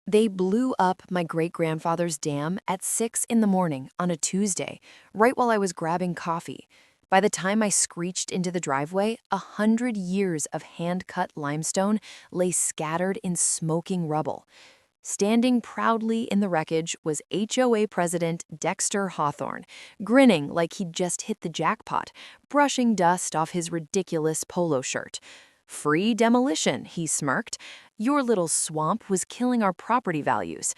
They blew up my great-grandfather's dam at 6 in the morning on a Tuesday, right while I was grabbing coffee. By the time I screeched into the driveway, 100 years of hand-cut limestone lay scattered in smoking rubble. Standing proudly in the wreckage was HOA President Dexter Hawthorne, grinning like he'd just hit the jackpot, brushing dust off his ridiculous polo shirt. Free demolition, he smirked. Your little swamp was killing our property values.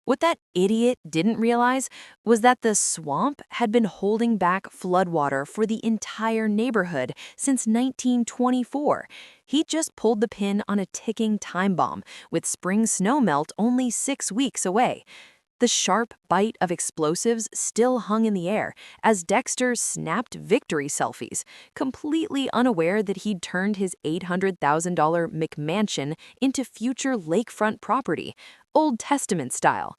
What that idiot didn't realize was that the swamp had been holding back floodwater for the entire neighborhood since 1924. He just pulled the pin on a ticking time bomb, with spring snowmelt only 6 weeks away. The sharp bite of explosives still hung in the air as Dexter snapped victory selfies, completely unaware that he'd turned his $800,000 McMansion into future lakefront property, Old Testament style.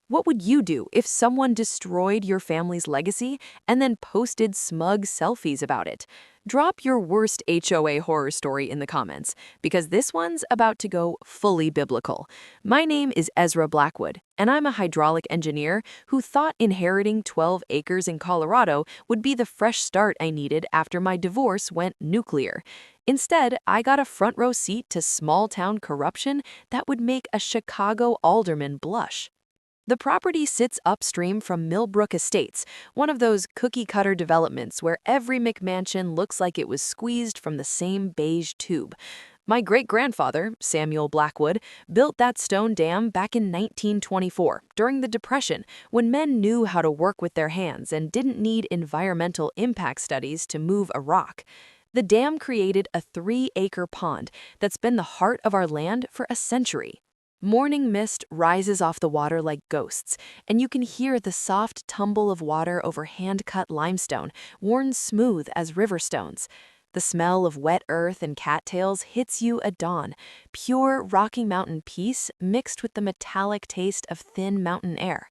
What would you do if someone destroyed your family's legacy and then posted smug selfies about it? Drop your worst HOA horror story in the comments, because this one's about to go fully biblical. My name is Ezra Blackwood, and I'm a hydraulic engineer who thought inheriting 12 acres in Colorado would be the fresh start I needed after my divorce went nuclear. Instead, I got a front row seat to small-town corruption that would make a Chicago alderman blush. The property sits upstream from Millbrook Estates, one of those cookie-cutter developments where every McMansion looks like it was squeezed from the same beige tube. My great-grandfather, Samuel Blackwood, built that stone dam back in 1924, during the Depression, when men knew how to work with their hands and didn't need environmental impact studies to move a rock. The dam created a 3-acre pond that's been the heart of our land for a century. Morning mist rises off the water like ghosts, and you can hear the soft tumble of water over hand-cut limestone, worn smooth as river stones. The smell of wet earth and cattails hits you at dawn, pure Rocky Mountain peace mixed with the metallic taste of thin mountain air.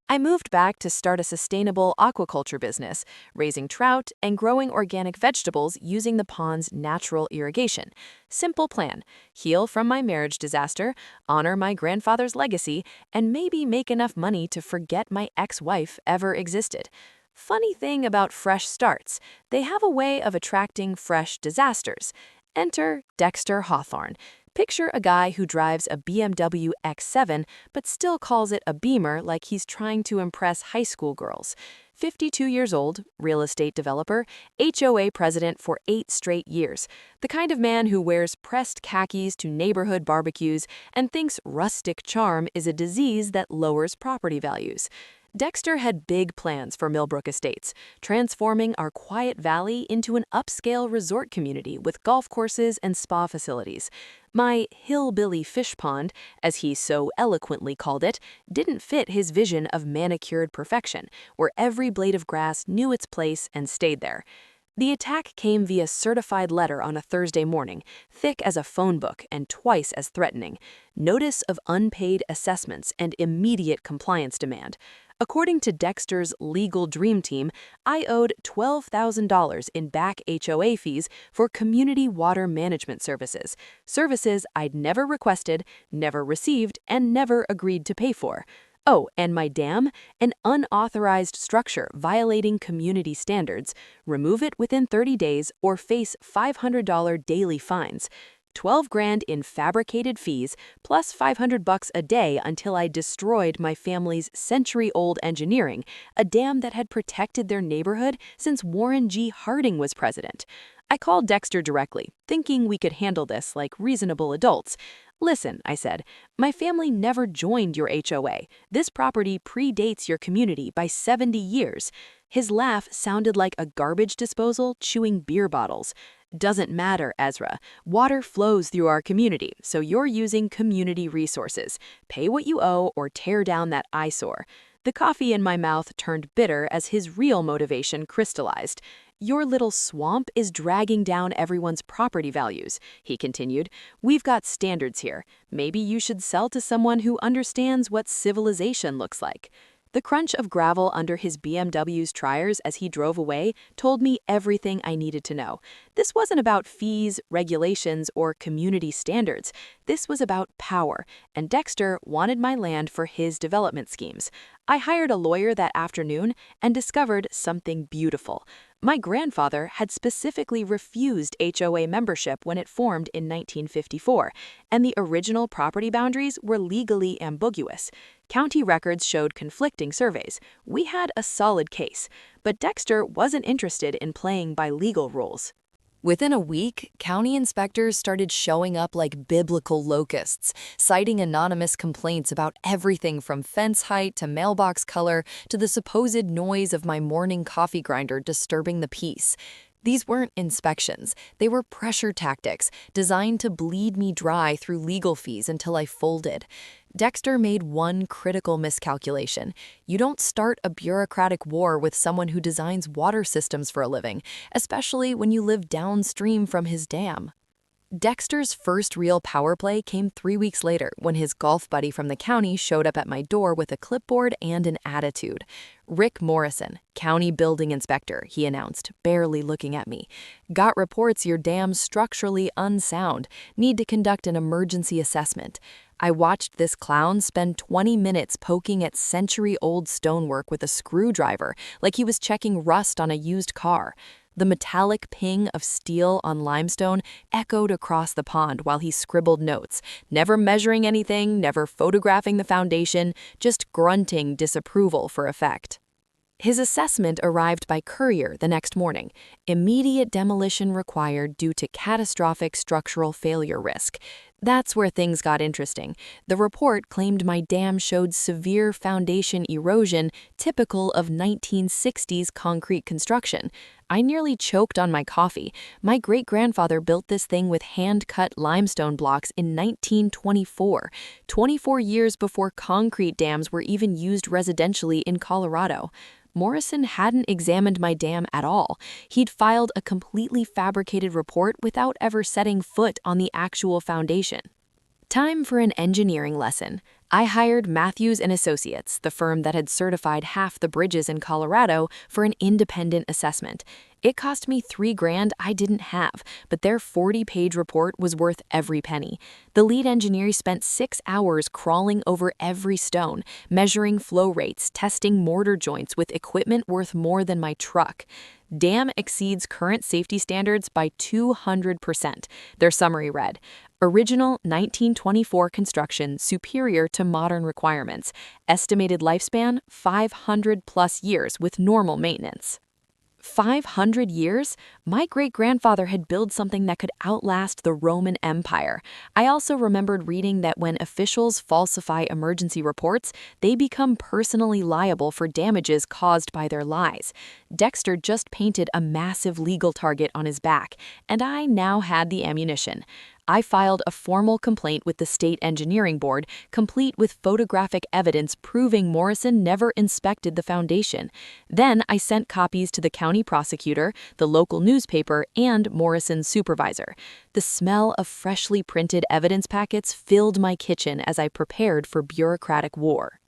I moved back to start a sustainable aquaculture business, raising trout and growing organic vegetables using the pond's natural irrigation. Simple plan: heal from my marriage disaster, honor my grandfather's legacy, and maybe make enough money to forget my ex-wife ever existed. Funny thing about fresh starts, they have a way of attracting fresh disasters. Enter Dexter Hawthorne. Picture a guy who drives a BMW X7 but still calls it a Beamer like he's trying to impress high school girls. 52 years old, real estate developer, HOA president for 8 straight years. The kind of man who wears pressed khakis to neighborhood barbecues and thinks rustic charm is a disease that lowers property values. Dexter had big plans for Millbrook Estates, transforming our quiet valley into an upscale resort community with golf courses and spa facilities. My hillbilly fish pond, as he so eloquently called it, didn't fit his vision of manicured perfection, where every blade of grass knew its place and stayed there. The attack came via certified letter on a Thursday morning, thick as a phone book and twice as threatening. Notice of unpaid assessments and immediate compliance demand. According to Dexter's legal dream team, I owed $12,000 in back HOA fees for community water management services I'd never requested, never received, and never agreed to pay for. Oh, and my dam, an unauthorized structure violating community standards. Remove it within 30 days or face $500 daily fines. 12 grand in fabricated fees, plus $500 a day until I destroyed my family's century-old engineering, a dam that had protected their neighborhood since Warren G. Harding was president. I called Dexter directly, thinking we could handle this like reasonable adults. Listen, I said, my family never joined your HOA. This property predates your community by 70 years. His laugh sounded like a garbage disposal chewing beer bottles. Doesn't matter, Ezra. Water flows through our community, so you're using community resources. Pay what you owe or tear down that eyesore. The coffee in my mouth turned bitter as his real motivation crystallized. Your little swamp is dragging down everyone's property values, he continued. We've got standards here. Maybe you should sell to someone who understands what civilization looks like. The crunch of gravel under his BMW's tires as he drove away told me everything I needed to know. This wasn't about fees, regulations, or community standards. This was about power, and Dexter wanted my land for his development schemes. I hired a lawyer that afternoon and discovered something beautiful. My grandfather had specifically refused HOA membership when it formed in 1954, and the original property boundaries were legally ambiguous. County records showed conflicting surveys. We had a solid case, but Dexter wasn't interested in playing by legal rules. Within a week, county inspectors started showing up like biblical locusts, citing anonymous complaints about everything from fence height to mailbox color to the supposed noise of my morning coffee grinder disturbing the peace. These weren't inspections, they were pressure tactics designed to bleed me dry through legal fees until I folded. Dexter made one critical miscalculation. You don't start a bureaucratic war with someone who designs water systems for a living, especially when you live downstream from his dam. Dexter's first real power play came 3 weeks later when his golf buddy from the county showed up at my door with a clipboard and an attitude. "Rick Morrison, county building inspector," he announced, barely looking at me. "Got reports your dam's structurally unsound. Need to conduct an emergency assessment." I watched this clown spend 20 minutes poking at century-old stonework with a screwdriver like he was checking rust on a used car. The metallic ping of steel on limestone echoed across the pond while he scribbled notes, never measuring anything, never photographing the foundation, just grunting disapproval for effect. His assessment arrived by courier the next morning. Immediate demolition required due to catastrophic structural failure risk. That's where things got interesting. The report claimed my dam showed severe foundation erosion typical of 1960s concrete construction. I nearly choked on my coffee. My great-grandfather built this thing with hand-cut limestone blocks in 1924, 24 years before concrete dams were even used residentially in Colorado. Morrison hadn't examined my dam at all. He'd filed a completely fabricated report without ever setting foot on the actual foundation. Time for an engineering lesson. I hired Matthews & Associates, the firm that had certified half the bridges in Colorado, for an independent assessment. It cost me $3,000 I didn't have, but their 40-page report was worth every penny. The lead engineer spent 6 hours crawling over every stone, measuring flow rates, testing mortar joints with equipment worth more than my truck. Dam exceeds current safety standards by 200%, their summary read. Original 1924 construction superior to modern requirements. Estimated lifespan 500+ years with normal maintenance. 500 years? My great-grandfather had built something that could outlast the Roman Empire. I also remembered reading that when officials falsify emergency reports, they become personally liable for damages caused by their lies. Dexter just painted a massive legal target on his back, and I now had the ammunition. I filed a formal complaint with the State Engineering Board, complete with photographic evidence proving Morrison never inspected the foundation. Then I sent copies to the county prosecutor, the local newspaper, and Morrison's supervisor. The smell of freshly printed evidence packets filled my kitchen as I prepared for bureaucratic war.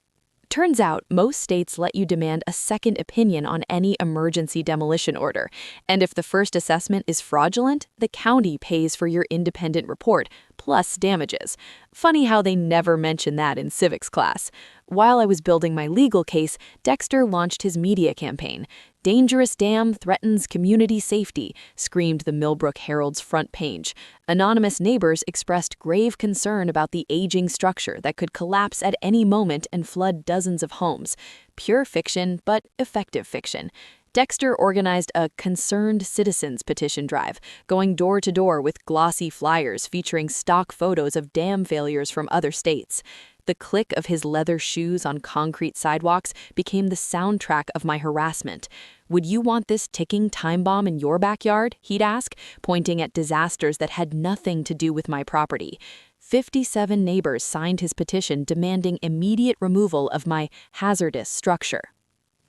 Turns out most states let you demand a second opinion on any emergency demolition order, and if the first assessment is fraudulent, the county pays for your independent report, plus damages. Funny how they never mention that in civics class. While I was building my legal case, Dexter launched his media campaign. "Dangerous dam threatens community safety," screamed the Millbrook Herald's front page. Anonymous neighbors expressed grave concern about the aging structure that could collapse at any moment and flood dozens of homes. Pure fiction, but effective fiction. Dexter organized a Concerned Citizens petition drive, going door to door with glossy flyers featuring stock photos of dam failures from other states. The click of his leather shoes on concrete sidewalks became the soundtrack of my harassment. "Would you want this ticking time bomb in your backyard?" he'd ask, pointing at disasters that had nothing to do with my property. 57 neighbors signed his petition demanding immediate removal of my hazardous structure.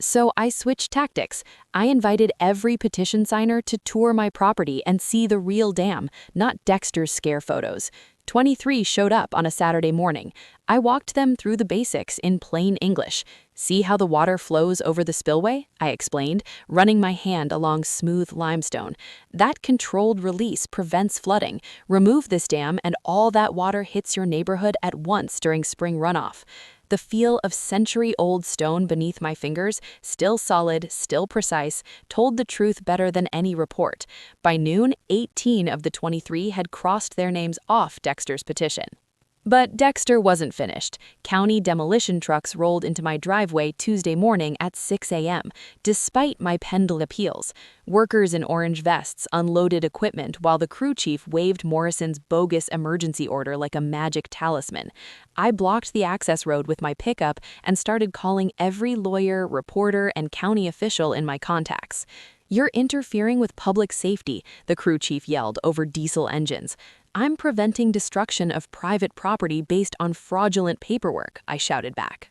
So I switched tactics. I invited every petition signer to tour my property and see the real dam, not Dexter's scare photos. 23 showed up on a Saturday morning. I walked them through the basics in plain English. See how the water flows over the spillway? I explained, running my hand along smooth limestone. That controlled release prevents flooding. Remove this dam and all that water hits your neighborhood at once during spring runoff. The feel of century-old stone beneath my fingers, still solid, still precise, told the truth better than any report. By noon, 18 of the 23 had crossed their names off Dexter's petition. But Dexter wasn't finished. County demolition trucks rolled into my driveway Tuesday morning at 6 a.m., despite my penned appeals. Workers in orange vests unloaded equipment while the crew chief waved Morrison's bogus emergency order like a magic talisman. I blocked the access road with my pickup and started calling every lawyer, reporter, and county official in my contacts. "You're interfering with public safety," the crew chief yelled over diesel engines. "I'm preventing destruction of private property based on fraudulent paperwork," I shouted back.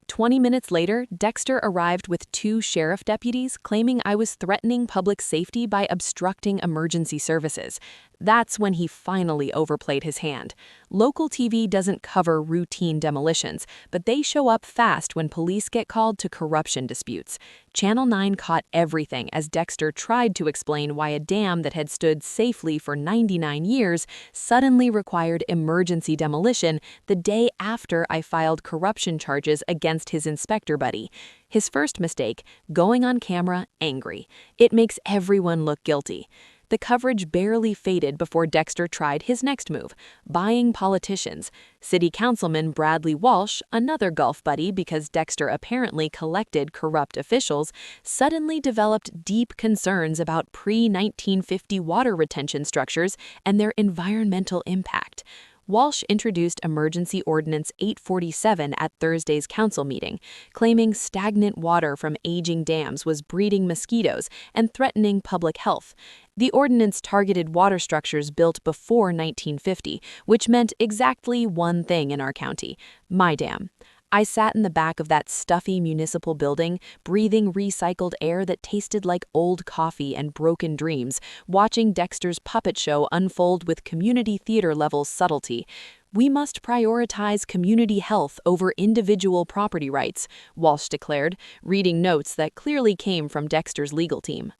20 minutes later, Dexter arrived with 2 sheriff deputies claiming I was threatening public safety by obstructing emergency services. That's when he finally overplayed his hand. Local TV doesn't cover routine demolitions, but they show up fast when police get called to corruption disputes. Channel 9 caught everything as Dexter tried to explain why a dam that had stood safely for 99 years suddenly required emergency demolition the day after I filed corruption charges against his inspector buddy. His first mistake, going on camera angry. It makes everyone look guilty. The coverage barely faded before Dexter tried his next move, buying politicians. City Councilman Bradley Walsh, another Gulf buddy because Dexter apparently collected corrupt officials, suddenly developed deep concerns about pre-1950 water retention structures and their environmental impact. Walsh introduced Emergency Ordinance 847 at Thursday's council meeting, claiming stagnant water from aging dams was breeding mosquitoes and threatening public health. The ordinance targeted water structures built before 1950, which meant exactly one thing in our county: my dam. I sat in the back of that stuffy municipal building, breathing recycled air that tasted like old coffee and broken dreams, watching Dexter's puppet show unfold with community theater-level subtlety. "We must prioritize community health over individual property rights," Walsh declared, reading notes that clearly came from Dexter's legal team.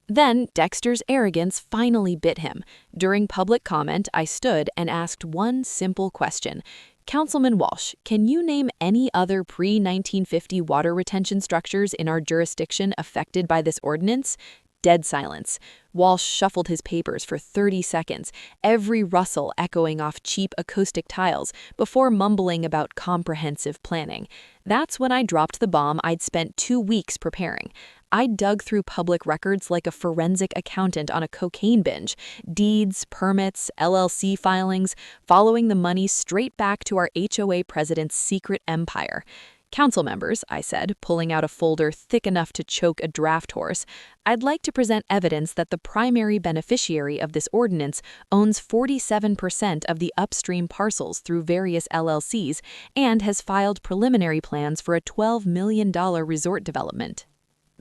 Then Dexter's arrogance finally bit him. During public comment, I stood and asked one simple question. "Councilman Walsh, can you name any other pre-1950 water retention structures in our jurisdiction affected by this ordinance?" Dead silence. Walsh shuffled his papers for 30 seconds, every rustle echoing off cheap acoustic tiles, before mumbling about comprehensive planning. That's when I dropped the bomb I'd spent 2 weeks preparing. I dug through public records like a forensic accountant on a cocaine binge. Deeds, permits, LLC filings, following the money straight back to our HOA president's secret empire. "Council members," I said, pulling out a folder thick enough to choke a draft horse, "I'd like to present evidence that the primary beneficiary of this ordinance owns 47% of the upstream parcels through various LLCs and has filed preliminary plans for a $12 million resort development."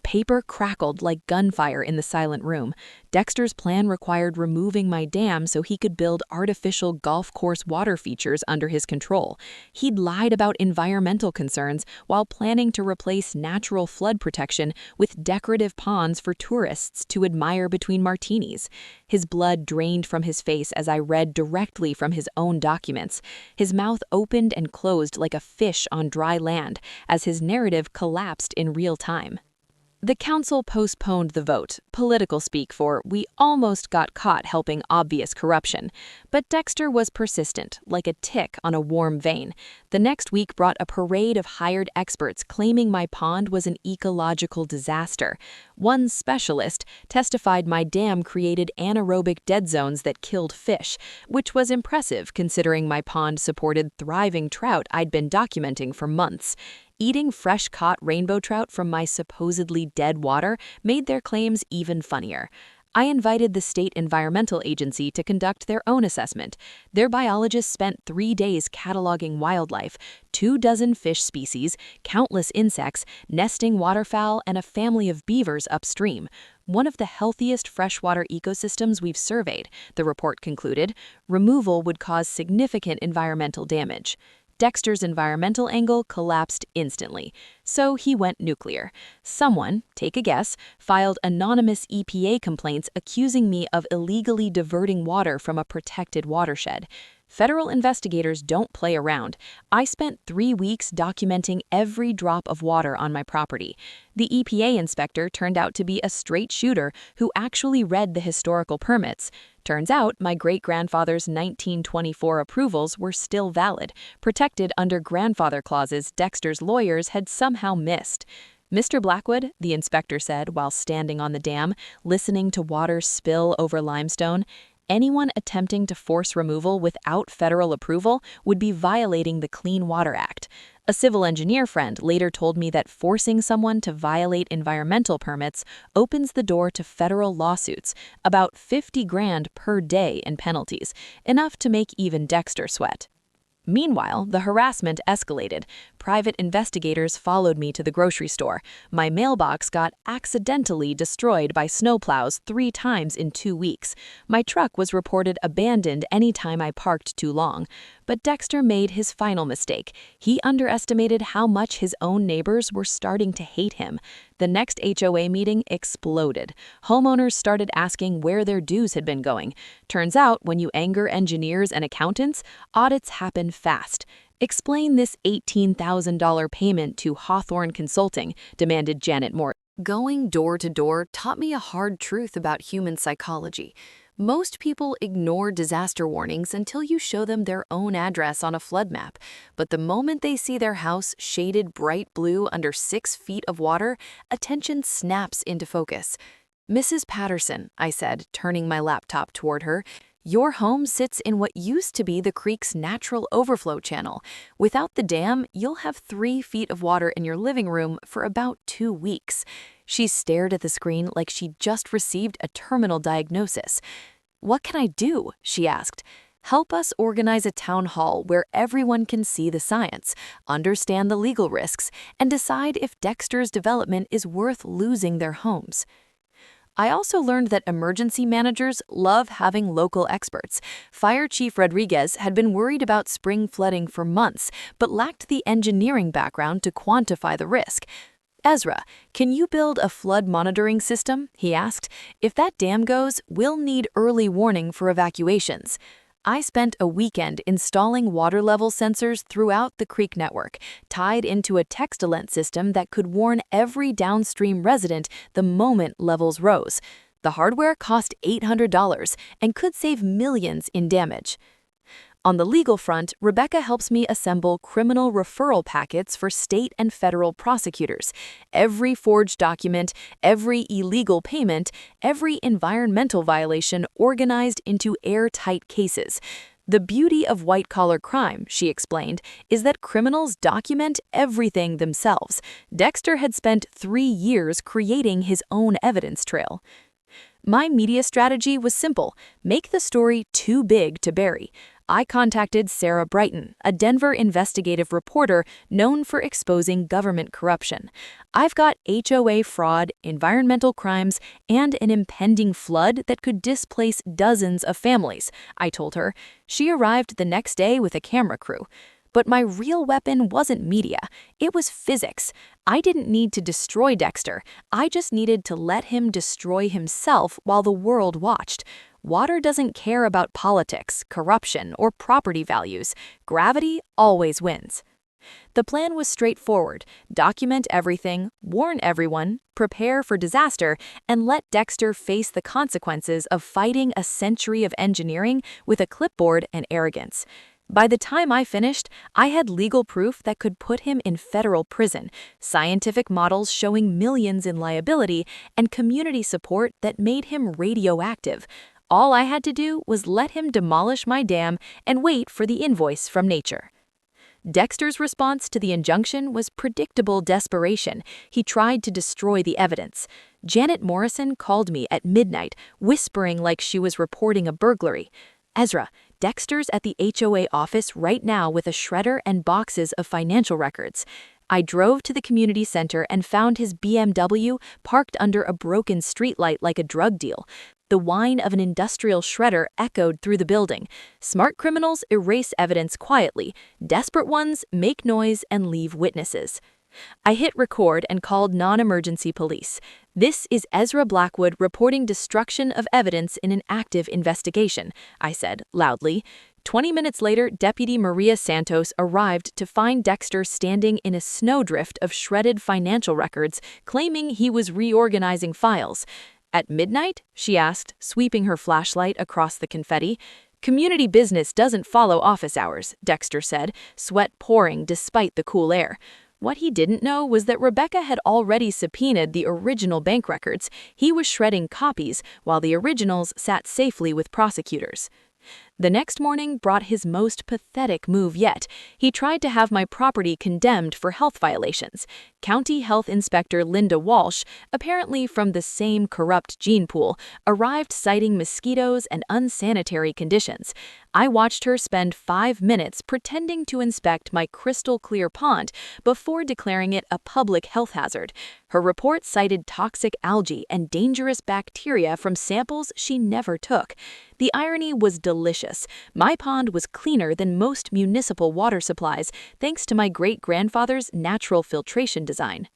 Paper crackled like gunfire in the silent room. Dexter's plan required removing my dam so he could build artificial golf course water features under his control. He'd lied about environmental concerns while planning to replace natural flood protection with decorative ponds for tourists to admire between martinis. His blood drained from his face as I read directly from his own documents. His mouth opened and closed like a fish on dry land as his narrative collapsed in real time. The council postponed the vote, political speak for "we almost got caught helping obvious corruption." But Dexter was persistent, like a tick on a warm vein. The next week brought a parade of hired experts claiming my pond was an ecological disaster. One specialist testified my dam created anaerobic dead zones that killed fish, which was impressive considering my pond supported thriving trout I'd been documenting for months. Eating fresh-caught rainbow trout from my supposedly dead water made their claims even funnier. I invited the state environmental agency to conduct their own assessment. Their biologists spent 3 days cataloging wildlife, 24 fish species, countless insects, nesting waterfowl, and a family of beavers upstream. One of the healthiest freshwater ecosystems we've surveyed, the report concluded. Removal would cause significant environmental damage. Dexter's environmental angle collapsed instantly, so he went nuclear. Someone, take a guess, filed anonymous EPA complaints accusing me of illegally diverting water from a protected watershed. Federal investigators don't play around. I spent 3 weeks documenting every drop of water on my property. The EPA inspector turned out to be a straight shooter who actually read the historical permits. Turns out my great-grandfather's 1924 approvals were still valid, protected under grandfather clauses Dexter's lawyers had somehow missed. "Mr. Blackwood," the inspector said while standing on the dam, listening to water spill over limestone, "anyone attempting to force removal without federal approval would be violating the Clean Water Act." A civil engineer friend later told me that forcing someone to violate environmental permits opens the door to federal lawsuits, about 50 grand per day in penalties, enough to make even Dexter sweat. Meanwhile, the harassment escalated. Private investigators followed me to the grocery store. My mailbox got accidentally destroyed by snowplows 3 times in 2 weeks. My truck was reported abandoned any time I parked too long. But Dexter made his final mistake. He underestimated how much his own neighbors were starting to hate him. The next HOA meeting exploded. Homeowners started asking where their dues had been going. Turns out, when you anger engineers and accountants, audits happen fast. "Explain this $18,000 payment to Hawthorne Consulting," demanded Janet Moore. Going door to door taught me a hard truth about human psychology. Most people ignore disaster warnings until you show them their own address on a flood map. But the moment they see their house shaded bright blue under 6 feet of water, attention snaps into focus. "Mrs. Patterson," I said, turning my laptop toward her, "your home sits in what used to be the creek's natural overflow channel. Without the dam, you'll have 3 feet of water in your living room for about 2 weeks. She stared at the screen like she'd just received a terminal diagnosis. "What can I do?" she asked. "Help us organize a town hall where everyone can see the science, understand the legal risks, and decide if Dexter's development is worth losing their homes." I also learned that emergency managers love having local experts. Fire Chief Rodriguez had been worried about spring flooding for months, but lacked the engineering background to quantify the risk. "Ezra, can you build a flood monitoring system?" he asked. "If that dam goes, we'll need early warning for evacuations." I spent a weekend installing water level sensors throughout the creek network, tied into a Textilent system that could warn every downstream resident the moment levels rose. The hardware cost $800 and could save millions in damage. On the legal front, Rebecca helps me assemble criminal referral packets for state and federal prosecutors. Every forged document, every illegal payment, every environmental violation organized into airtight cases. "The beauty of white-collar crime," she explained, "is that criminals document everything themselves." Dexter had spent 3 years creating his own evidence trail. My media strategy was simple: make the story too big to bury. I contacted Sarah Brighton, a Denver investigative reporter known for exposing government corruption. "I've got HOA fraud, environmental crimes, and an impending flood that could displace dozens of families," I told her. She arrived the next day with a camera crew. But my real weapon wasn't media, it was physics. I didn't need to destroy Dexter, I just needed to let him destroy himself while the world watched. Water doesn't care about politics, corruption, or property values. Gravity always wins. The plan was straightforward: document everything, warn everyone, prepare for disaster, and let Dexter face the consequences of fighting a century of engineering with a clipboard and arrogance. By the time I finished, I had legal proof that could put him in federal prison, scientific models showing millions in liability, and community support that made him radioactive. All I had to do was let him demolish my dam and wait for the invoice from nature. Dexter's response to the injunction was predictable desperation. He tried to destroy the evidence. Janet Morrison called me at midnight, whispering like she was reporting a burglary. "Ezra, Dexter's at the HOA office right now with a shredder and boxes of financial records." I drove to the community center and found his BMW parked under a broken streetlight like a drug deal. The whine of an industrial shredder echoed through the building. Smart criminals erase evidence quietly. Desperate ones make noise and leave witnesses. I hit record and called non-emergency police. "This is Ezra Blackwood reporting destruction of evidence in an active investigation," I said loudly. 20 minutes later, Deputy Maria Santos arrived to find Dexter standing in a snowdrift of shredded financial records, claiming he was reorganizing files. "At midnight?" she asked, sweeping her flashlight across the confetti. "Community business doesn't follow office hours," Dexter said, sweat pouring despite the cool air. What he didn't know was that Rebecca had already subpoenaed the original bank records. He was shredding copies, while the originals sat safely with prosecutors. The next morning brought his most pathetic move yet. He tried to have my property condemned for health violations. County Health Inspector Linda Walsh, apparently from the same corrupt gene pool, arrived citing mosquitoes and unsanitary conditions. I watched her spend 5 minutes pretending to inspect my crystal-clear pond before declaring it a public health hazard. Her report cited toxic algae and dangerous bacteria from samples she never took. The irony was delicious. My pond was cleaner than most municipal water supplies, thanks to my great-grandfather's natural filtration design.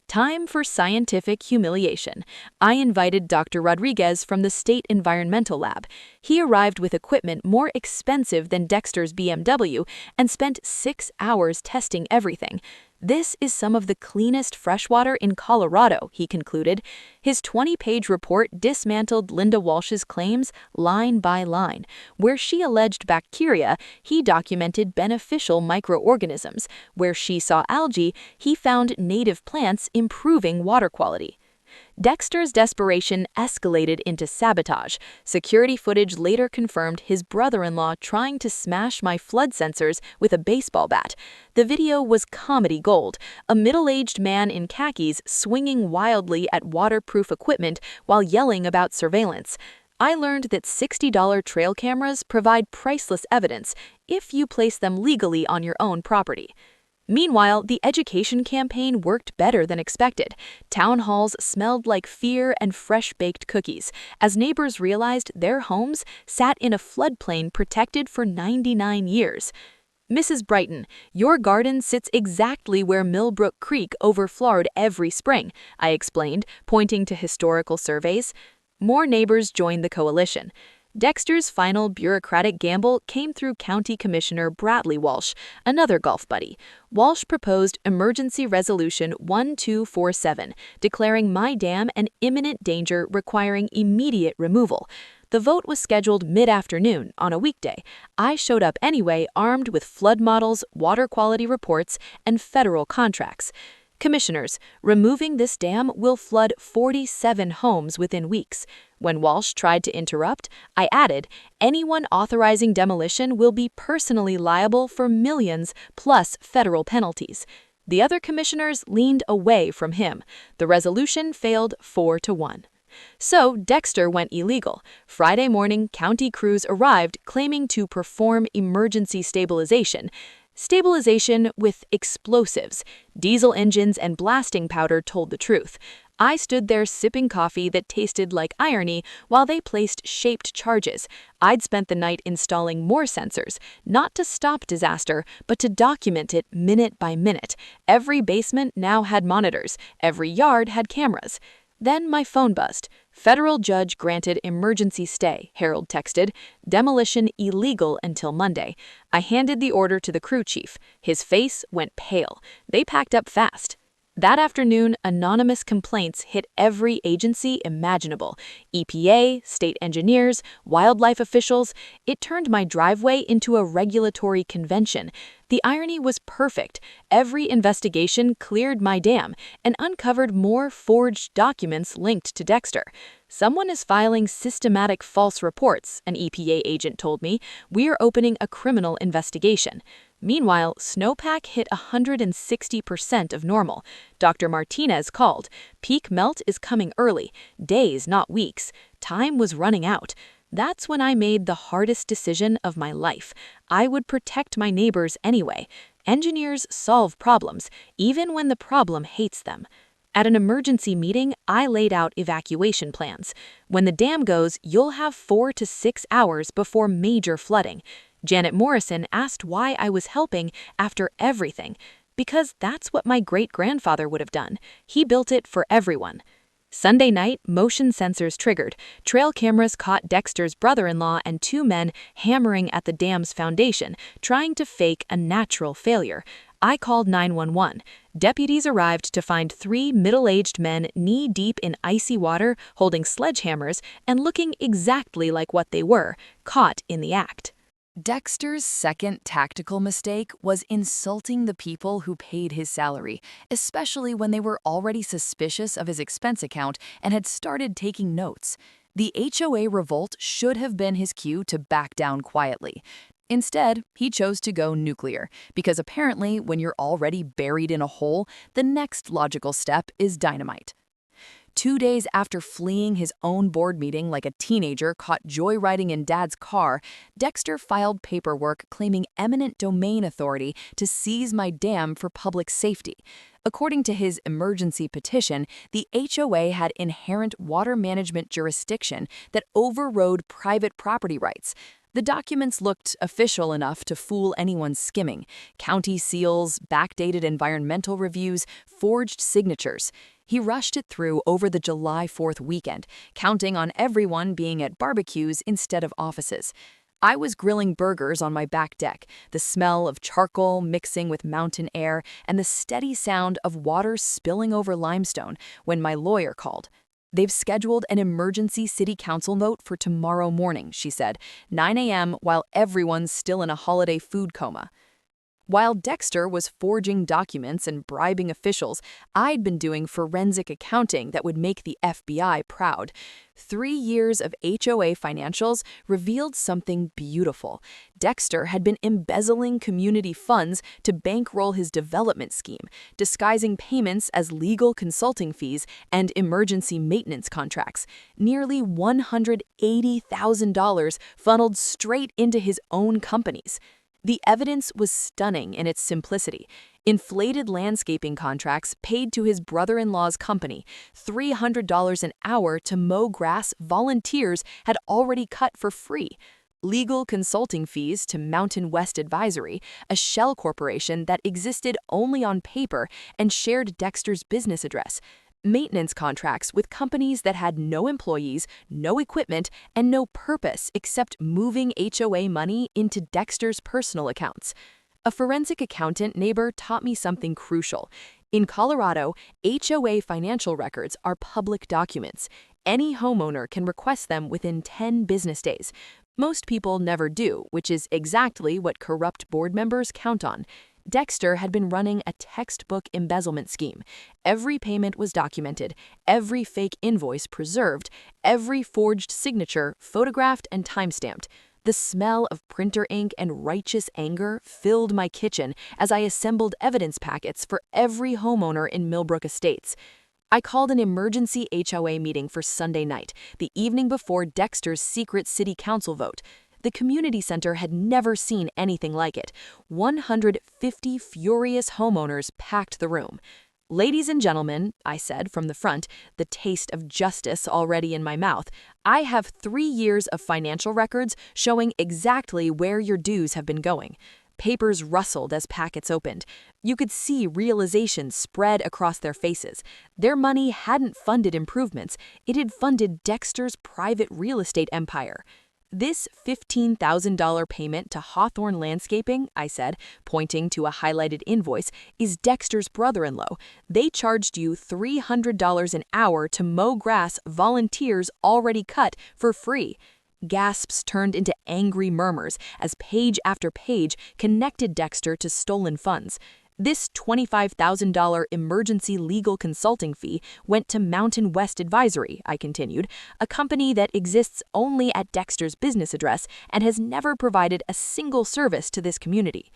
Time for scientific humiliation. I invited Dr. Rodriguez from the State Environmental Lab. He arrived with equipment more expensive than Dexter's BMW and spent 6 hours testing everything. "This is some of the cleanest freshwater in Colorado," he concluded. His 20-page report dismantled Linda Walsh's claims line by line. Where she alleged bacteria, he documented beneficial microorganisms. Where she saw algae, he found native plants improving water quality. Dexter's desperation escalated into sabotage. Security footage later confirmed his brother-in-law trying to smash my flood sensors with a baseball bat. The video was comedy gold, a middle-aged man in khakis swinging wildly at waterproof equipment while yelling about surveillance. I learned that $60 trail cameras provide priceless evidence if you place them legally on your own property. Meanwhile, the education campaign worked better than expected. Town halls smelled like fear and fresh-baked cookies, as neighbors realized their homes sat in a floodplain protected for 99 years. "Mrs. Brighton, your garden sits exactly where Millbrook Creek overflowed every spring," I explained, pointing to historical surveys. More neighbors joined the coalition. Dexter's final bureaucratic gamble came through County Commissioner Bradley Walsh, another golf buddy. Walsh proposed Emergency Resolution 1247, declaring my dam an imminent danger requiring immediate removal. The vote was scheduled mid-afternoon on a weekday. I showed up anyway, armed with flood models, water quality reports, and federal contracts. "Commissioners, removing this dam will flood 47 homes within weeks." When Walsh tried to interrupt, I added, "Anyone authorizing demolition will be personally liable for millions plus federal penalties." The other commissioners leaned away from him. The resolution failed 4-1. So Dexter went illegal. Friday morning, county crews arrived claiming to perform emergency stabilization. Stabilization with explosives. Diesel engines and blasting powder told the truth. I stood there sipping coffee that tasted like irony while they placed shaped charges. I'd spent the night installing more sensors, not to stop disaster, but to document it minute by minute. Every basement now had monitors. Every yard had cameras. Then my phone buzzed. "Federal judge granted emergency stay," Harold texted. "Demolition illegal until Monday." I handed the order to the crew chief. His face went pale. They packed up fast. That afternoon, anonymous complaints hit every agency imaginable. EPA, state engineers, wildlife officials. It turned my driveway into a regulatory convention. The irony was perfect. Every investigation cleared my dam and uncovered more forged documents linked to Dexter. "Someone is filing systematic false reports," an EPA agent told me. "We're opening a criminal investigation." Meanwhile, snowpack hit 160% of normal. Dr. Martinez called. Peak melt is coming early, days, not weeks. Time was running out. That's when I made the hardest decision of my life. I would protect my neighbors anyway. Engineers solve problems, even when the problem hates them. At an emergency meeting, I laid out evacuation plans. When the dam goes, you'll have 4 to 6 hours before major flooding. Janet Morrison asked why I was helping after everything. Because that's what my great-grandfather would have done. He built it for everyone. Sunday night, motion sensors triggered. Trail cameras caught Dexter's brother-in-law and 2 men hammering at the dam's foundation, trying to fake a natural failure. I called 911. Deputies arrived to find 3 middle-aged men knee-deep in icy water, holding sledgehammers and looking exactly like what they were, caught in the act. Dexter's second tactical mistake was insulting the people who paid his salary, especially when they were already suspicious of his expense account and had started taking notes. The HOA revolt should have been his cue to back down quietly. Instead, he chose to go nuclear, because apparently when you're already buried in a hole, the next logical step is dynamite. 2 days after fleeing his own board meeting like a teenager caught joyriding in Dad's car, Dexter filed paperwork claiming eminent domain authority to seize my dam for public safety. According to his emergency petition, the HOA had inherent water management jurisdiction that overrode private property rights. The documents looked official enough to fool anyone skimming. County seals, backdated environmental reviews, forged signatures. He rushed it through over the July 4th weekend, counting on everyone being at barbecues instead of offices. I was grilling burgers on my back deck, the smell of charcoal mixing with mountain air and the steady sound of water spilling over limestone when my lawyer called. "They've scheduled an emergency city council vote for tomorrow morning," she said, 9 a.m. while everyone's still in a holiday food coma. While Dexter was forging documents and bribing officials, I'd been doing forensic accounting that would make the FBI proud. 3 years of HOA financials revealed something beautiful. Dexter had been embezzling community funds to bankroll his development scheme, disguising payments as legal consulting fees and emergency maintenance contracts. Nearly $180,000 funneled straight into his own companies. The evidence was stunning in its simplicity. Inflated landscaping contracts paid to his brother-in-law's company, $300 an hour to mow grass volunteers had already cut for free. Legal consulting fees to Mountain West Advisory, a shell corporation that existed only on paper and shared Dexter's business address. Maintenance contracts with companies that had no employees, no equipment, and no purpose except moving HOA money into Dexter's personal accounts. A forensic accountant neighbor taught me something crucial. In Colorado, HOA financial records are public documents. Any homeowner can request them within 10 business days. Most people never do, which is exactly what corrupt board members count on. Dexter had been running a textbook embezzlement scheme. Every payment was documented, every fake invoice preserved, every forged signature photographed and timestamped. The smell of printer ink and righteous anger filled my kitchen as I assembled evidence packets for every homeowner in Millbrook Estates. I called an emergency HOA meeting for Sunday night, the evening before Dexter's secret city council vote. The community center had never seen anything like it. 150 furious homeowners packed the room. "Ladies and gentlemen," I said from the front, the taste of justice already in my mouth, "I have 3 years of financial records showing exactly where your dues have been going." Papers rustled as packets opened. You could see realization spread across their faces. Their money hadn't funded improvements. It had funded Dexter's private real estate empire. "This $15,000 payment to Hawthorne Landscaping," I said, pointing to a highlighted invoice, "is Dexter's brother-in-law. They charged you $300 an hour to mow grass volunteers already cut for free." Gasps turned into angry murmurs as page after page connected Dexter to stolen funds. This $25,000 emergency legal consulting fee went to Mountain West Advisory, I continued, a company that exists only at Dexter's business address and has never provided a single service to this community.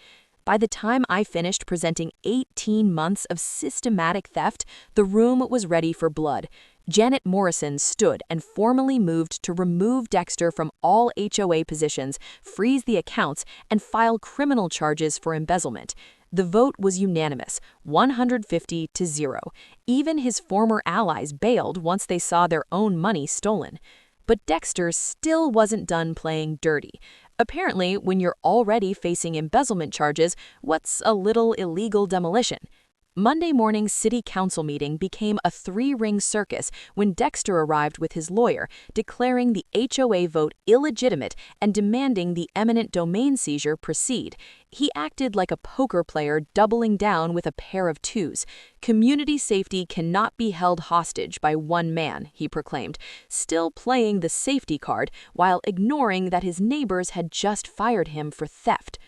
By the time I finished presenting 18 months of systematic theft, the room was ready for blood. Janet Morrison stood and formally moved to remove Dexter from all HOA positions, freeze the accounts, and file criminal charges for embezzlement. The vote was unanimous, 150 to 0. Even his former allies bailed once they saw their own money stolen. But Dexter still wasn't done playing dirty. Apparently, when you're already facing embezzlement charges, what's a little illegal demolition? Monday morning's city council meeting became a three-ring circus when Dexter arrived with his lawyer, declaring the HOA vote illegitimate and demanding the eminent domain seizure proceed. He acted like a poker player doubling down with a pair of twos. Community safety cannot be held hostage by one man, he proclaimed, still playing the safety card while ignoring that his neighbors had just fired him for theft.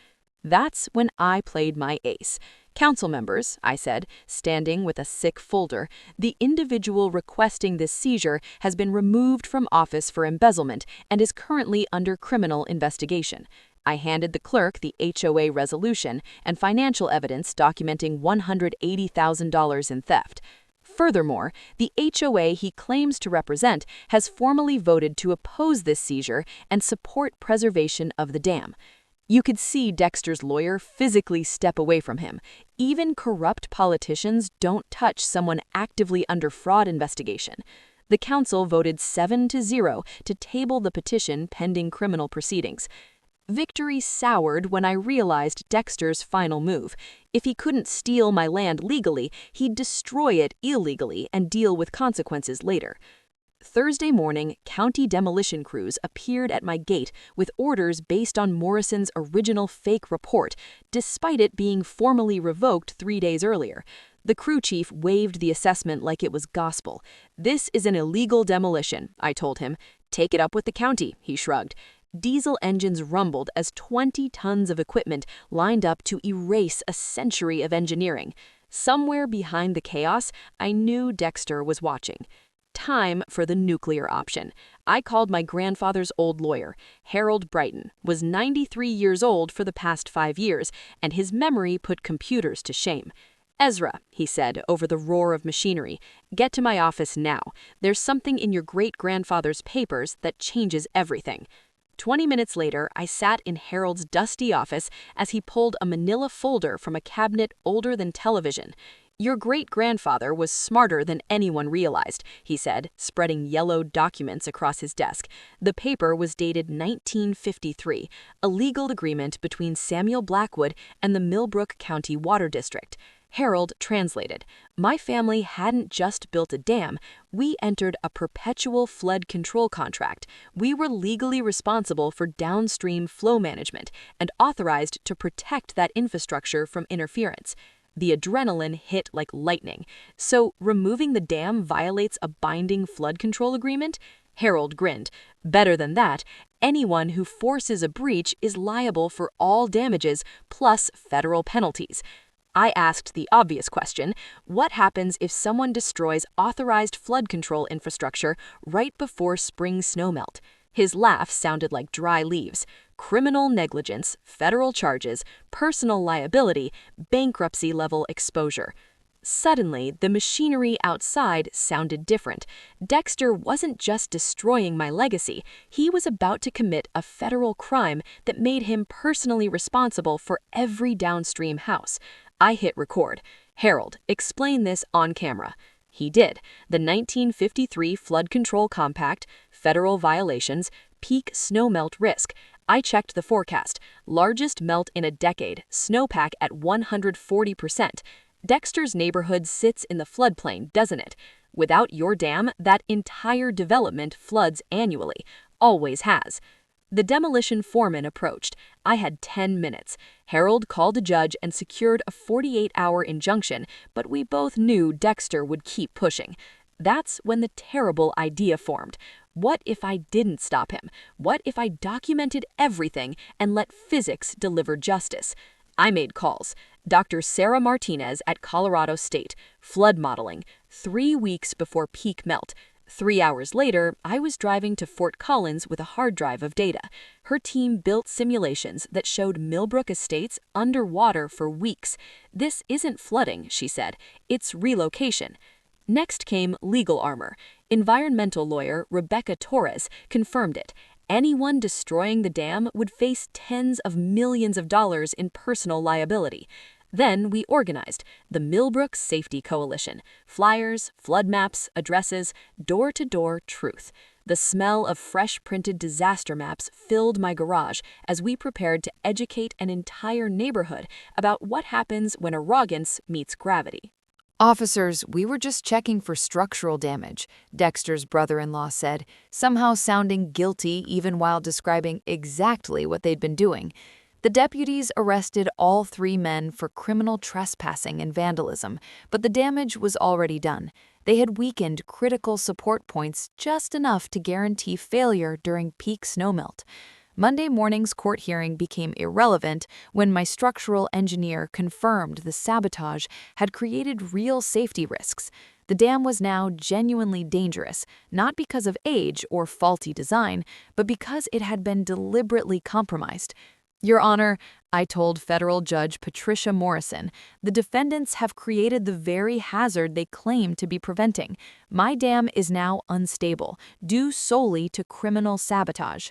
That's when I played my ace. Council members, I said, standing with a sick folder, the individual requesting this seizure has been removed from office for embezzlement and is currently under criminal investigation. I handed the clerk the HOA resolution and financial evidence documenting $180,000 in theft. Furthermore, the HOA he claims to represent has formally voted to oppose this seizure and support preservation of the dam. You could see Dexter's lawyer physically step away from him. Even corrupt politicians don't touch someone actively under fraud investigation. The council voted 7 to 0 to table the petition pending criminal proceedings. Victory soured when I realized Dexter's final move. If he couldn't steal my land legally, he'd destroy it illegally and deal with consequences later. Thursday morning, county demolition crews appeared at my gate with orders based on Morrison's original fake report, despite it being formally revoked 3 days earlier. The crew chief waved the assessment like it was gospel. "This is an illegal demolition," I told him. "Take it up with the county," he shrugged. Diesel engines rumbled as 20 tons of equipment lined up to erase a century of engineering. Somewhere behind the chaos, I knew Dexter was watching. Time for the nuclear option. I called my grandfather's old lawyer. Harold Brighton was 93 years old for the past 5 years, and his memory put computers to shame. "Ezra," he said over the roar of machinery, "get to my office now. There's something in your great-grandfather's papers that changes everything." 20 minutes later, I sat in Harold's dusty office as he pulled a manila folder from a cabinet older than television. "Your great-grandfather was smarter than anyone realized," he said, spreading yellowed documents across his desk. The paper was dated 1953, a legal agreement between Samuel Blackwood and the Millbrook County Water District. Harold translated. "My family hadn't just built a dam, we entered a perpetual flood control contract. We were legally responsible for downstream flow management and authorized to protect that infrastructure from interference." The adrenaline hit like lightning. "So, removing the dam violates a binding flood control agreement?" Harold grinned. "Better than that, anyone who forces a breach is liable for all damages plus federal penalties." I asked the obvious question, what happens if someone destroys authorized flood control infrastructure right before spring snowmelt? His laugh sounded like dry leaves. Criminal negligence, federal charges, personal liability, bankruptcy-level exposure. Suddenly, the machinery outside sounded different. Dexter wasn't just destroying my legacy, he was about to commit a federal crime that made him personally responsible for every downstream house. I hit record. "Harold, explain this on camera." He did. The 1953 Flood Control Compact, federal violations, peak snowmelt risk. I checked the forecast. Largest melt in a decade, snowpack at 140%. Dexter's neighborhood sits in the floodplain, doesn't it? Without your dam, that entire development floods annually. Always has. The demolition foreman approached. I had 10 minutes. Harold called a judge and secured a 48-hour injunction, but we both knew Dexter would keep pushing. That's when the terrible idea formed. What if I didn't stop him? What if I documented everything and let physics deliver justice? I made calls. Dr. Sarah Martinez at Colorado State, flood modeling, 3 weeks before peak melt. 3 hours later, I was driving to Fort Collins with a hard drive of data. Her team built simulations that showed Millbrook Estates underwater for weeks. "This isn't flooding," she said. "It's relocation." Next came legal armor. Environmental lawyer Rebecca Torres confirmed it. Anyone destroying the dam would face tens of millions of dollars in personal liability. Then we organized the Millbrook Safety Coalition. Flyers, flood maps, addresses, door-to-door truth. The smell of fresh printed disaster maps filled my garage as we prepared to educate an entire neighborhood about what happens when arrogance meets gravity. Officers, we were just checking for structural damage, Dexter's brother-in-law said, somehow sounding guilty even while describing exactly what they'd been doing. The deputies arrested all 3 men for criminal trespassing and vandalism, but the damage was already done. They had weakened critical support points just enough to guarantee failure during peak snowmelt. Monday morning's court hearing became irrelevant when my structural engineer confirmed the sabotage had created real safety risks. The dam was now genuinely dangerous, not because of age or faulty design, but because it had been deliberately compromised. Your Honor, I told federal judge Patricia Morrison, the defendants have created the very hazard they claim to be preventing. My dam is now unstable, due solely to criminal sabotage.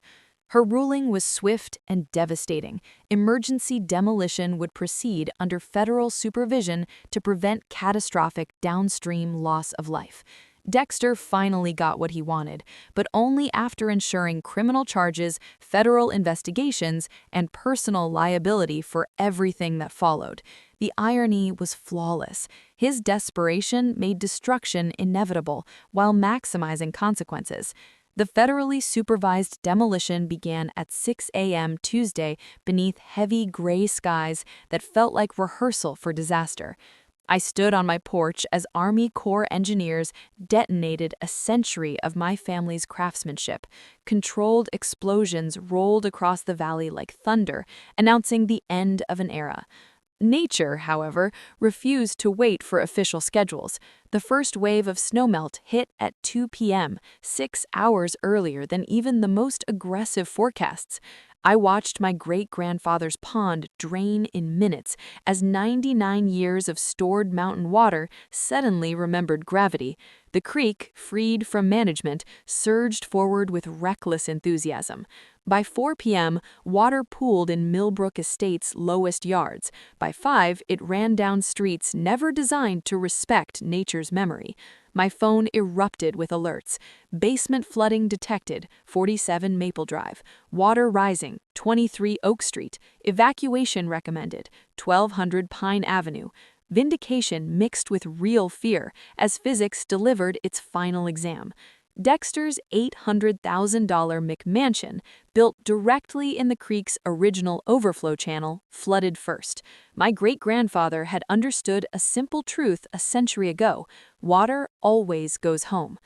Her ruling was swift and devastating. Emergency demolition would proceed under federal supervision to prevent catastrophic downstream loss of life. Dexter finally got what he wanted, but only after ensuring criminal charges, federal investigations, and personal liability for everything that followed. The irony was flawless. His desperation made destruction inevitable while maximizing consequences. The federally supervised demolition began at 6 a.m. Tuesday beneath heavy gray skies that felt like rehearsal for disaster. I stood on my porch as Army Corps engineers detonated a century of my family's craftsmanship. Controlled explosions rolled across the valley like thunder, announcing the end of an era. Nature, however, refused to wait for official schedules. The first wave of snowmelt hit at 2 p.m., 6 hours earlier than even the most aggressive forecasts. I watched my great-grandfather's pond drain in minutes as 99 years of stored mountain water suddenly remembered gravity. The creek, freed from management, surged forward with reckless enthusiasm. By 4 p.m., water pooled in Millbrook Estate's lowest yards. By 5, it ran down streets never designed to respect nature's memory. My phone erupted with alerts. Basement flooding detected, 47 Maple Drive. Water rising, 23 Oak Street. Evacuation recommended, 1200 Pine Avenue. Vindication mixed with real fear as physics delivered its final exam. Dexter's $800,000 McMansion, built directly in the creek's original overflow channel, flooded first. My great-grandfather had understood a simple truth a century ago: water always goes home.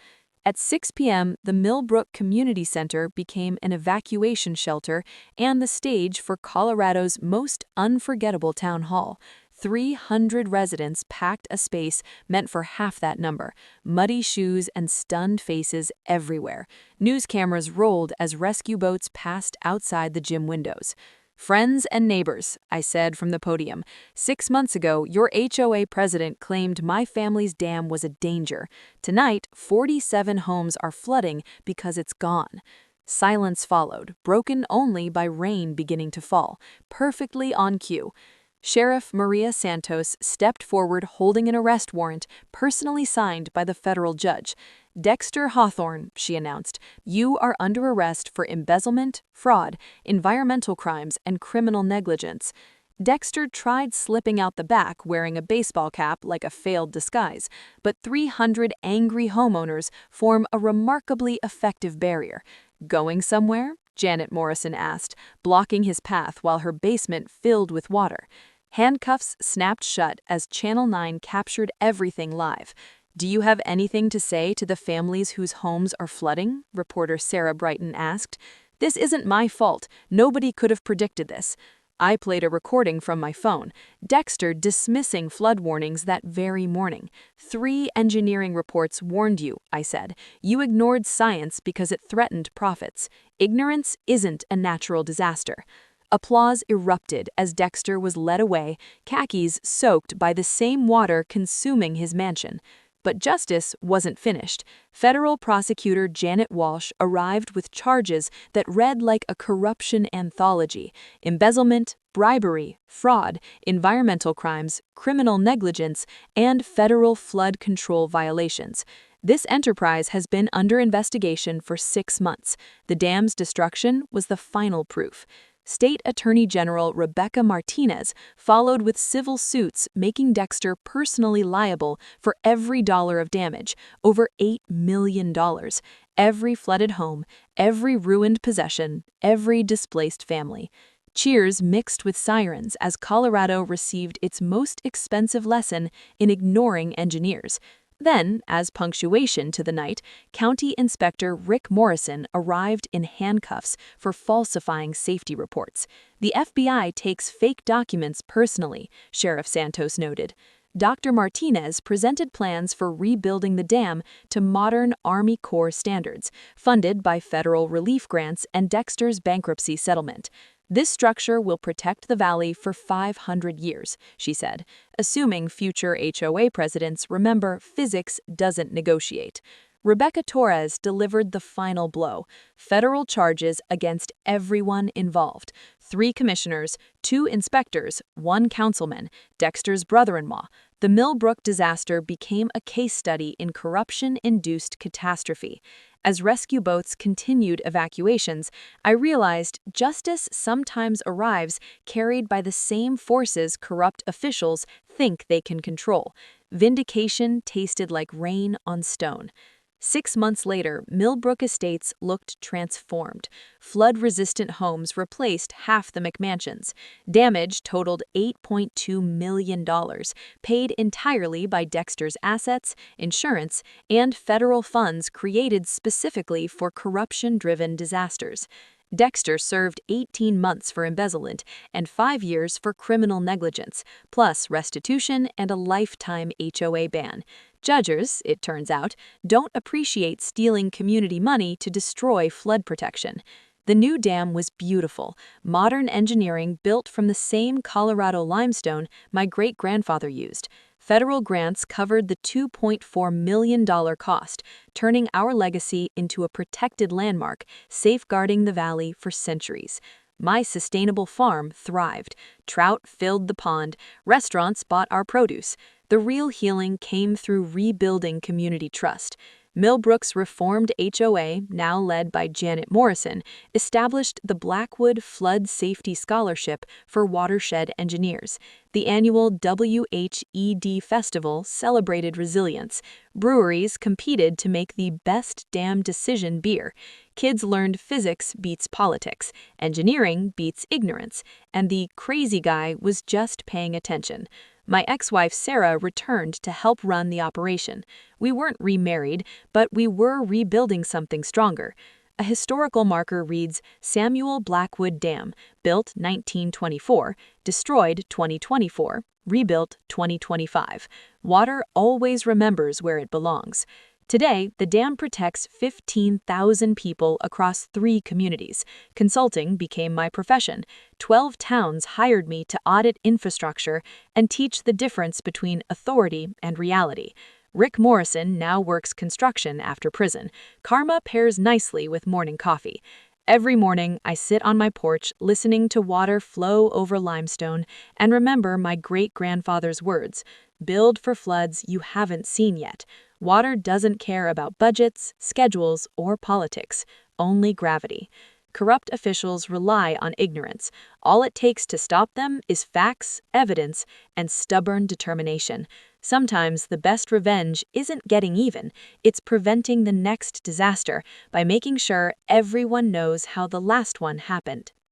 At 6 p.m., the Millbrook Community Center became an evacuation shelter and the stage for Colorado's most unforgettable town hall. 300 residents packed a space meant for half that number, muddy shoes and stunned faces everywhere. News cameras rolled as rescue boats passed outside the gym windows. "Friends and neighbors," I said from the podium, 6 months ago, your HOA president claimed my family's dam was a danger. Tonight, 47 homes are flooding because it's gone. Silence followed, broken only by rain beginning to fall, perfectly on cue. Sheriff Maria Santos stepped forward holding an arrest warrant personally signed by the federal judge. "Dexter Hawthorne," she announced, "you are under arrest for embezzlement, fraud, environmental crimes, and criminal negligence." Dexter tried slipping out the back wearing a baseball cap like a failed disguise, but 300 angry homeowners form a remarkably effective barrier. "Going somewhere?" Janet Morrison asked, blocking his path while her basement filled with water. Handcuffs snapped shut as Channel 9 captured everything live. "Do you have anything to say to the families whose homes are flooding?" reporter Sarah Brighton asked. "This isn't my fault. Nobody could have predicted this." I played a recording from my phone, Dexter dismissing flood warnings that very morning. 3 engineering reports warned you, I said. You ignored science because it threatened profits. Ignorance isn't a natural disaster. Applause erupted as Dexter was led away, khakis soaked by the same water consuming his mansion. But justice wasn't finished. Federal prosecutor Janet Walsh arrived with charges that read like a corruption anthology: embezzlement, bribery, fraud, environmental crimes, criminal negligence, and federal flood control violations. This enterprise has been under investigation for 6 months. The dam's destruction was the final proof. State Attorney General Rebecca Martinez followed with civil suits, making Dexter personally liable for every dollar of damage, over $8 million. Every flooded home, every ruined possession, every displaced family. Cheers mixed with sirens as Colorado received its most expensive lesson in ignoring engineers. Then, as punctuation to the night, County Inspector Rick Morrison arrived in handcuffs for falsifying safety reports. The FBI takes fake documents personally, Sheriff Santos noted. Dr. Martinez presented plans for rebuilding the dam to modern Army Corps standards, funded by federal relief grants and Dexter's bankruptcy settlement. This structure will protect the valley for 500 years, she said, assuming future HOA presidents remember physics doesn't negotiate. Rebecca Torres delivered the final blow: federal charges against everyone involved. 3 commissioners, 2 inspectors, 1 councilman, Dexter's brother-in-law. The Millbrook disaster became a case study in corruption-induced catastrophe. As rescue boats continued evacuations, I realized justice sometimes arrives carried by the same forces corrupt officials think they can control. Vindication tasted like rain on stone. 6 months later, Millbrook Estates looked transformed. Flood-resistant homes replaced half the McMansions. Damage totaled $8.2 million, paid entirely by Dexter's assets, insurance, and federal funds created specifically for corruption-driven disasters. Dexter served 18 months for embezzlement and 5 years for criminal negligence, plus restitution and a lifetime HOA ban. Judges, it turns out, don't appreciate stealing community money to destroy flood protection. The new dam was beautiful, modern engineering built from the same Colorado limestone my great-grandfather used. Federal grants covered the $2.4 million cost, turning our legacy into a protected landmark, safeguarding the valley for centuries. My sustainable farm thrived. Trout filled the pond. Restaurants bought our produce. The real healing came through rebuilding community trust. Millbrook's reformed HOA, now led by Janet Morrison, established the Blackwood Flood Safety Scholarship for watershed engineers. The annual WHED Festival celebrated resilience. Breweries competed to make the best damn decision beer. Kids learned physics beats politics, engineering beats ignorance, and the crazy guy was just paying attention. My ex-wife Sarah returned to help run the operation. We weren't remarried, but we were rebuilding something stronger. A historical marker reads Samuel Blackwood Dam, built 1924, destroyed 2024, rebuilt 2025. Water always remembers where it belongs. Today, the dam protects 15,000 people across 3 communities. Consulting became my profession. 12 towns hired me to audit infrastructure and teach the difference between authority and reality. Rick Morrison now works construction after prison. Karma pairs nicely with morning coffee. Every morning, I sit on my porch listening to water flow over limestone and remember my great-grandfather's words: build for floods you haven't seen yet. Water doesn't care about budgets, schedules, or politics, only gravity. Corrupt officials rely on ignorance. All it takes to stop them is facts, evidence, and stubborn determination. Sometimes the best revenge isn't getting even, it's preventing the next disaster by making sure everyone knows how the last one happened.